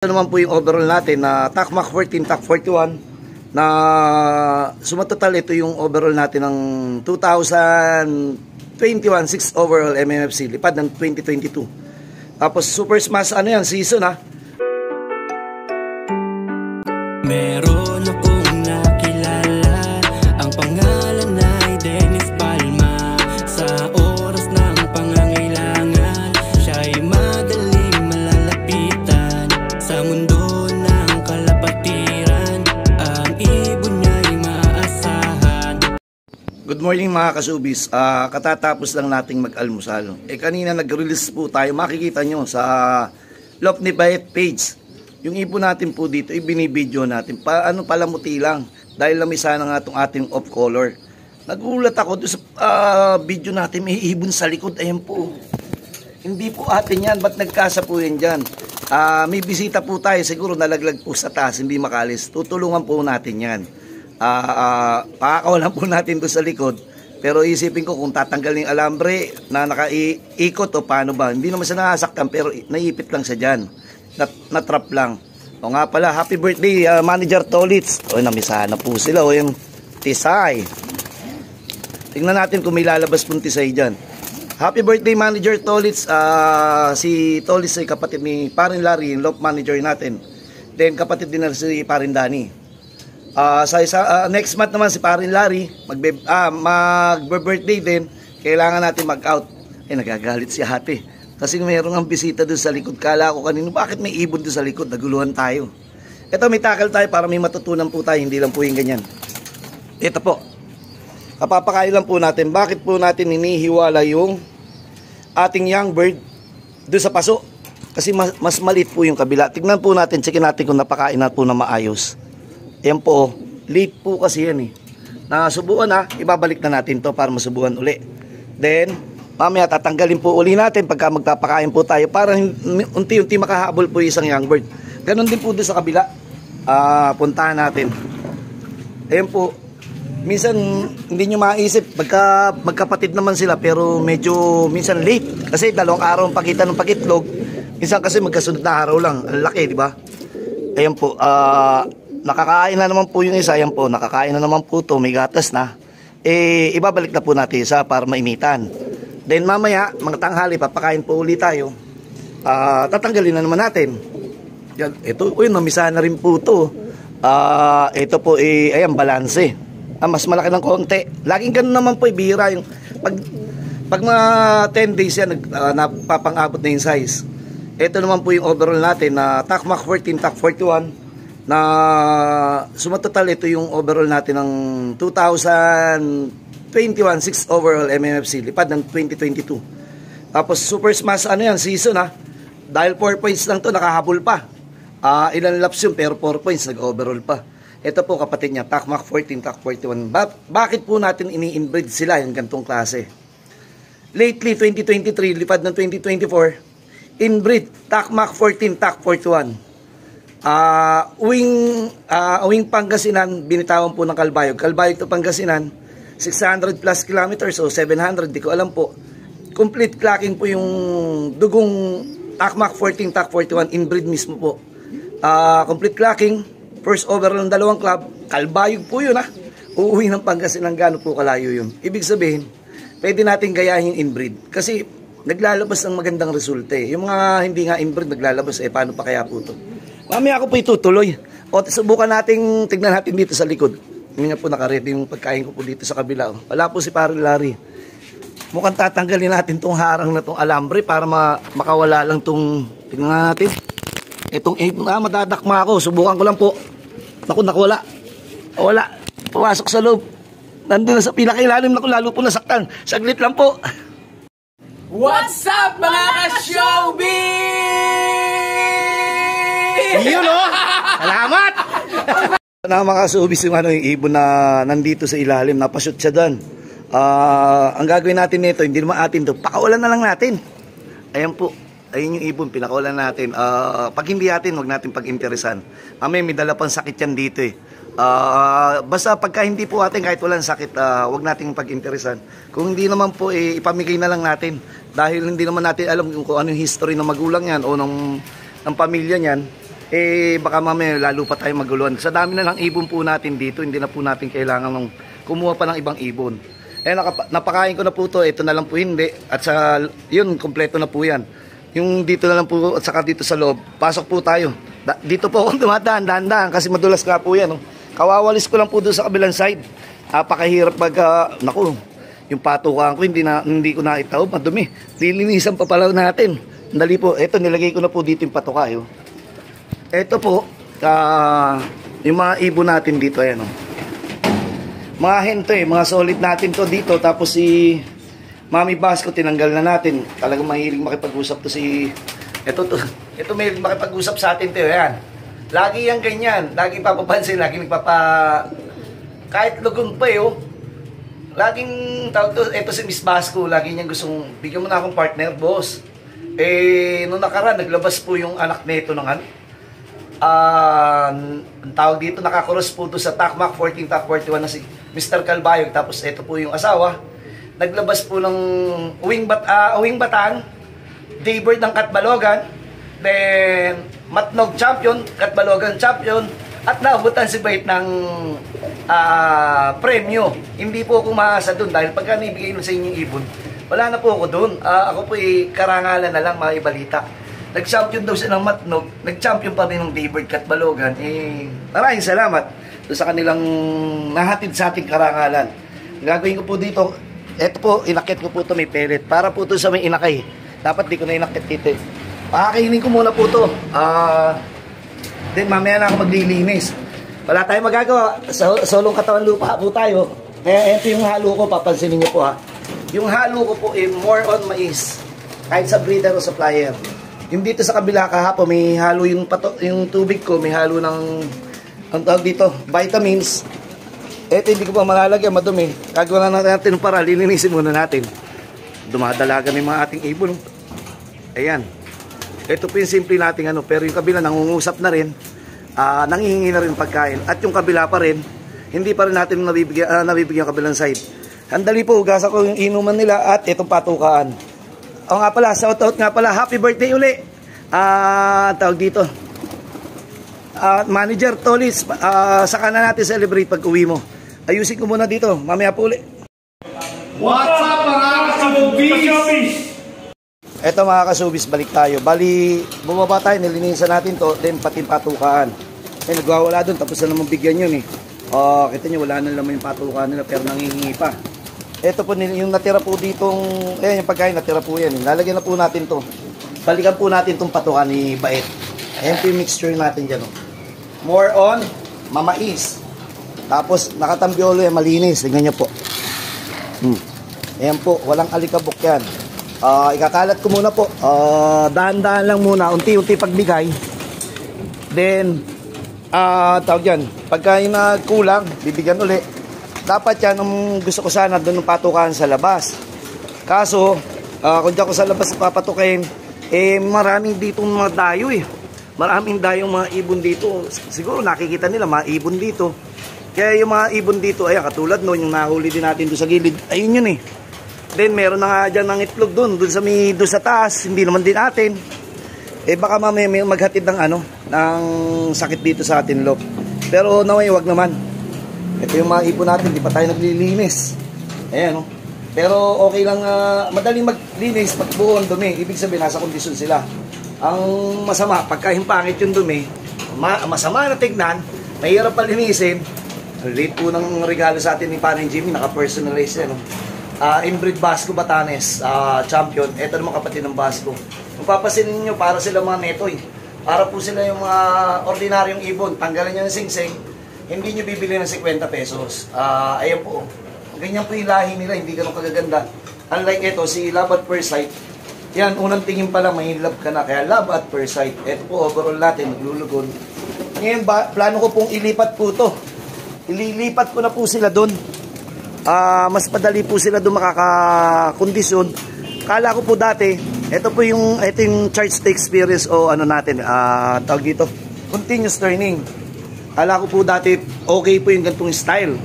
Ito naman po yung overall natin na TACMAC 14, TAC 41 na sumatotal ito yung overall natin ng 2021 6 overall MMFC lipad ng 2022. Tapos super smash ano yan season ha. Meron akong nakilala, ang pangalan ay Dennis Palma. Sa oras ng pangangailangan, siya'y madaling malalapitan. Sa mundo ng kalapatiran, ang ibon niya'y maaasahan. Good morning mga kasubis. Katatapos lang nating mag-almusal. Kanina nag-release po tayo, makikita nyo sa Lop ni Bayet page. Yung ibon natin po dito, ibinibideo natin. Palamuti lang. Dahil lamisa na nga itong ating off color. Nagulat ako doon sa video natin, may ibon sa likod. Ayan po. Hindi po atin yan. Ba't nagkasa po yan dyan? May bisita po tayo. Siguro nalaglag po sa taas, hindi makalis. Tutulungan po natin yan. Pakakawalan po natin doon sa likod. Pero isipin ko kung tatanggalin yung alambre na nakaiikot o paano ba. Hindi naman siya nakasaktan pero naipit lang siya dyan. Na-trap lang. O nga pala, happy birthday Manager Tolitz. O namisahan na po sila. O yung Tisay. Tingnan natin kung may lalabas pong Tisay dyan. Happy birthday Manager Tolitz. Si Tolitz ay kapatid ni Parin Larry, yung lop manager natin. Then kapatid din na si Parin Danny. Next month naman si Parin Larry mag-birthday din. Kailangan natin mag-out. Nagagalit si ate. Kasi mayroong ang bisita doon sa likod. Kala ko kanino, bakit may ibon doon sa likod? Naguluhan tayo. Ito, may tackle tayo para may matutunan po tayo. Hindi lang po yung ganyan. Ito po. Kapapakain lang po natin. Bakit po natin hinihiwala yung ating young bird doon sa paso? Kasi mas maliit po yung kabila. Tignan po natin, checkin natin kung napakain na po na maayos. Ayan po. Late po kasi yan eh. Nasubuan ha. Ibabalik na natin to para masubuan uli. Then, mamaya tatanggalin po uli natin pagka magpapakain po tayo para unti-unti makahabol po yung isang young bird. Ganon din po doon sa kabila. Puntahan natin. Ayan po. Minsan hindi nyo maisip magkapatid naman sila pero medyo minsan late. Kasi 2 araw ang pakita ng pakitlog. Minsan kasi magkasunod na araw lang. Ang laki, di ba? Ayan po. Nakakain na naman po yung isa. Ayan po. Nakakain na naman po to. May gatas na. Ibabalik na po natin isa para mainitan. Then mamaya, mga tanghali, papakain po ulit tayo. Tatanggalin na naman natin. Yan, ito, namisahan na rin po ito. Ito po, ayan, balanse. Mas malaki ng konti. Laging ganun naman po, bihira yung, pag mga 10 days yan, napapang-abot na yung size. Ito naman po yung overall natin, na TACMAC 14, TAC 41, na sumatotal ito yung overall natin ng 2021 6 overall MMFC lipad ng 2022. Tapos super smash ano yan season ha. Dahil 4 points lang to, nakahabol pa. Ilan laps yun pero 4 points nag-overall pa. Ito po kapatid niya, TACMAC 14, TAC 41. Bakit po natin ini-inbreed sila yung gantong klase? Lately 2023 lipad ng 2024 inbreed TACMAC 14, TAC 41. Uwing Pangasinan, binitawan po ng Calbayog. Calbayog to Pangasinan 600 plus kilometers o 700, di ko alam po. Complete clacking po yung dugong TACMAC 14, TAC 41 inbreed mismo po. Complete clacking, first overall ng 2 club, Calbayog po yun ha. Uuwi ng Pangasinan, gano'n po kalayo yun. Ibig sabihin, pwede natin gayahin yung inbreed. Kasi naglalabas ng magandang resulta eh. Yung mga hindi nga inbreed naglalabas paano pa kaya po ito? Mamaya ako po itutuloy. O subukan natin, tignan natin dito sa likod. Hindi nga po nakaredy yung pagkain ko po dito sa kabila. Wala po si Parin Larry. Mukhang tatanggalin natin tong harang na tong alambre para makawala lang tong, tingnan natin. Itong madadakma ako. Subukan ko lang po. Naku, wala. Wala. Pumasok sa loob. Nandun na sa pinakailalim na ko, lalo po nasaktan. Saglit lang po. What's up mga ka-showbiz? Yun o! Salamat! Na mga subis yung ibon na nandito sa ilalim, napashoot siya doon. Ang gagawin natin nito, hindi naman atin to, pakawalan na lang natin. Ayan po, ayun yung ibon, pinakawalan natin. Pag hindi atin, huwag natin pag-interesan. May dala pang sakit yan dito eh. Basta pagka hindi po atin, kahit walang sakit, huwag natin pag-interesan. Kung hindi naman po, ipamigay na lang natin. Dahil hindi naman natin alam kung ano yung history ng magulang yan o ng pamilya niyan. baka mamaya lalo pa tayo maguluhan. Sa dami na lang ibon po natin dito, hindi na po natin kailangan ng kumuha pa ng ibang ibon. Napakain ko na po to, ito na lang po hindi. At sa yun, kompleto na po yan. Yung dito na lang po at saka dito sa loob, pasok po tayo. Dito po akong dumadaan, dahan-dahan kasi madulas nga po yan. Kawawalis ko lang po doon sa kabilang side. Napakahirap naku, yung patukan ko hindi ko naitaob, madumi. Lilinisan pa pala natin. Dali po, ito nilagay ko na po dito yung patuka. Ito po, yung mga ibon natin dito, ayan. Mga hento mga solid natin to dito. Tapos si Mami Basco, tinanggal na natin. Talagang mahilig makipag-usap to si... Ito may makipag-usap sa atin to, ayan. Lagi yan ganyan, lagi papapansin, lagi kahit lugong pa laging tawag to, ito si Miss Basco, lagi niyang gustong, bigyan mo na akong partner, boss. Nung nakaraan, naglabas po yung anak nito ng ang tawag dito, nakakuros po to sa Takmak 14 Top 41 na si Mr. Calbayog. Tapos ito po yung asawa, naglabas po ng Uwing Batang, Daybird ng Katbalogan, then Matnog Champion, Katbalogan Champion, at naabutan si Bait ng premyo. Hindi po ako maasa doon dahil pagka naibigay sa inyong ibon, wala na po ako doon. Ako po karangalan na lang, mga ibalita. Nag-champion daw siya ng Matnog, nag-champion pa rin ng Daybird Katbalogan. Maraming salamat doon sa kanilang nahatid sa ating karangalan. Gagawin ko po dito, eto po, inakit ko po ito, may pellet. Para po ito sa may inakay. Dapat di ko na inakit dito. Pakakainin ko muna po ito. Then mamaya na ako maglilinis. Wala tayong magagawa. Solong katawan lupa po tayo. Kaya ito yung halo ko, papansinin niyo po Yung halo ko po more on mais. Kahit sa breeder o supplier. Yung dito sa kabila kahapon, may halo yung tubig ko, may halo ng ang tawag dito, vitamins. Ito hindi ko pa malalagyan, madumi. Gagawa na natin para lilinisin muna natin. Dumadalaga ng mga ating ibon. Ayan. Ito po yung simple nating pero yung kabila nangungusap na rin, nangihingi na rin pagkain. At yung kabila pa rin, hindi pa rin natin nabibigyan kabilang side. Handali po, hugasan ko yung inuman nila at itong patukaan. O nga pala, shoutout nga pala, happy birthday uli. Tawag dito. Manager Tolis, saka na natin celebrate pag uwi mo. Ayusin ko muna dito, mamaya po uli. What's up mga kasubis? Eto mga kasubis, balik tayo. Bali, bumaba tayo, nilinisan natin to, then pati patukaan. Nagwawala doon, tapos na naman bigyan yun kita nyo, wala na naman yung patukaan nila, pero nangihingi pa. Ito po, yung natira po ditong, yung pagkain, natira po yan. Lalagyan na po natin to. Balikan po natin tong patukaan ni Bait. Ayan po yung mixture natin dyan. More on, mamais. Tapos, nakatambiolo yan, malinis. Tingnan nyo po. Ayan po, walang alikabok yan. Ikakalat ko muna po. Dahan-dahan lang muna, unti-unti pagbigay. Then, tawag yan, pagka yung nagkulang, bibigyan uli. Dapat yan, gusto ko sana doon ng patukan sa labas. Kaso, kung di ako sa labas papatukin, maraming ditong mga dayo Maraming dayong mga ibon dito. Siguro nakikita nila mga ibon dito. Kaya yung mga ibon dito, ayan, katulad noon, yung nahuli din natin doon sa gilid, ayun yun Then meron na nga dyan ng itlog doon sa taas, hindi naman din atin. Baka mamaya may maghatid ng ng sakit dito sa atin loob. Pero naway, wag naman. Ito yung mga ibon natin, di pa tayo naglilinis. Ayan Pero okay lang, madaling maglinis, pagbuo ang dumi. Ibig sabihin, nasa kondisyon sila. Ang masama, pagka himpangit yung dumi, masama na tignan, mahirap palinisin. Late po ng regalo sa atin ni Paring Jimmy, naka-personalize yan. Inbreed Basco Batanes, champion. Ito naman kapatid ng Basco. Kung papasinin nyo, para sila mga netoy. Para po sila yung mga ordinaryong ibon. Tanggalin nyo ng singsing, hindi nyo bibili ng 50 pesos. Ayan po. Ganyan po yung lahi nila, hindi ganun kagaganda. Unlike ito, si Love at First Sight. Yan, unang tingin pa lang, may love ka na. Kaya Love at First Sight. Ito po, overall natin, maglulugon. Ngayon, plano ko pong ilipat po to. Ililipat ko na po sila doon. Mas padali po sila doon makakakondisyon. Kala ko po dati, ito yung charge to experience o natin, tawag dito, continuous learning. Kala ko po dati, okay po yung gantong style.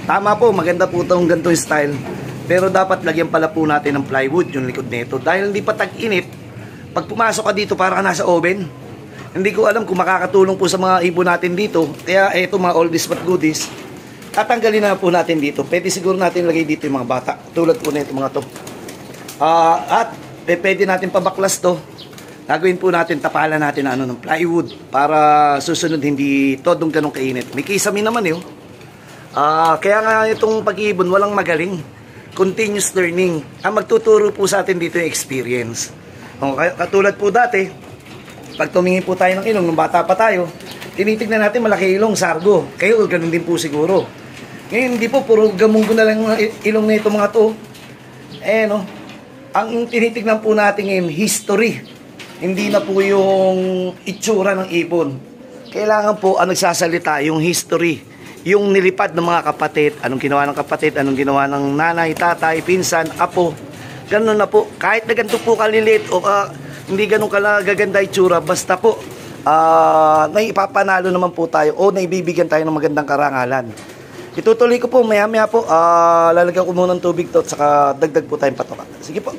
Tama po, maganda po itong gantong style. Pero dapat lagyan pala po natin ng plywood yung likod nito. Dahil hindi pa tag-init, pag pumasok ka dito para ka nasa oven. Hindi ko alam kung makakatulong po sa mga ibon natin dito. Kaya eto mga oldies but goodies, tatanggalin na po natin dito. Pwede siguro natin lagay dito yung mga bata. Tulad po na ito mga to. At pwede natin pabaklas to. Gagawin po natin, tapalan natin ng plywood para susunod hindi todong ganong kainit. May kisame naman yun. Kaya nga itong pag-iibon, walang magaling. Continuous learning. Ang magtuturo po sa atin dito yung experience. Katulad po dati, pag tumingin po tayo ng ilong, nung bata pa tayo, tinitignan natin malaki ilong, sargo. Kayo, ganun din po siguro. Ngayon, hindi po, puro gamunggo na lang ilong na ito mga to. Ang tinitignan po natin ngayon, history. Hindi na po yung itsura ng ibon. Kailangan po, ang nagsasalita, yung history. Yung nilipad ng mga kapatid, anong ginawa ng kapatid, anong ginawa ng nanay, tatay, pinsan, apo. Ganun na po. Kahit na ganito po kalilit o hindi ganun kalagaganda itsura, basta po, naipapanalo naman po tayo o naibibigyan tayo ng magandang karangalan. Itutuloy ko po, maya-maya po, lalagyan ko muna ng tubig to at saka dagdag po tayong patoka. Sige po.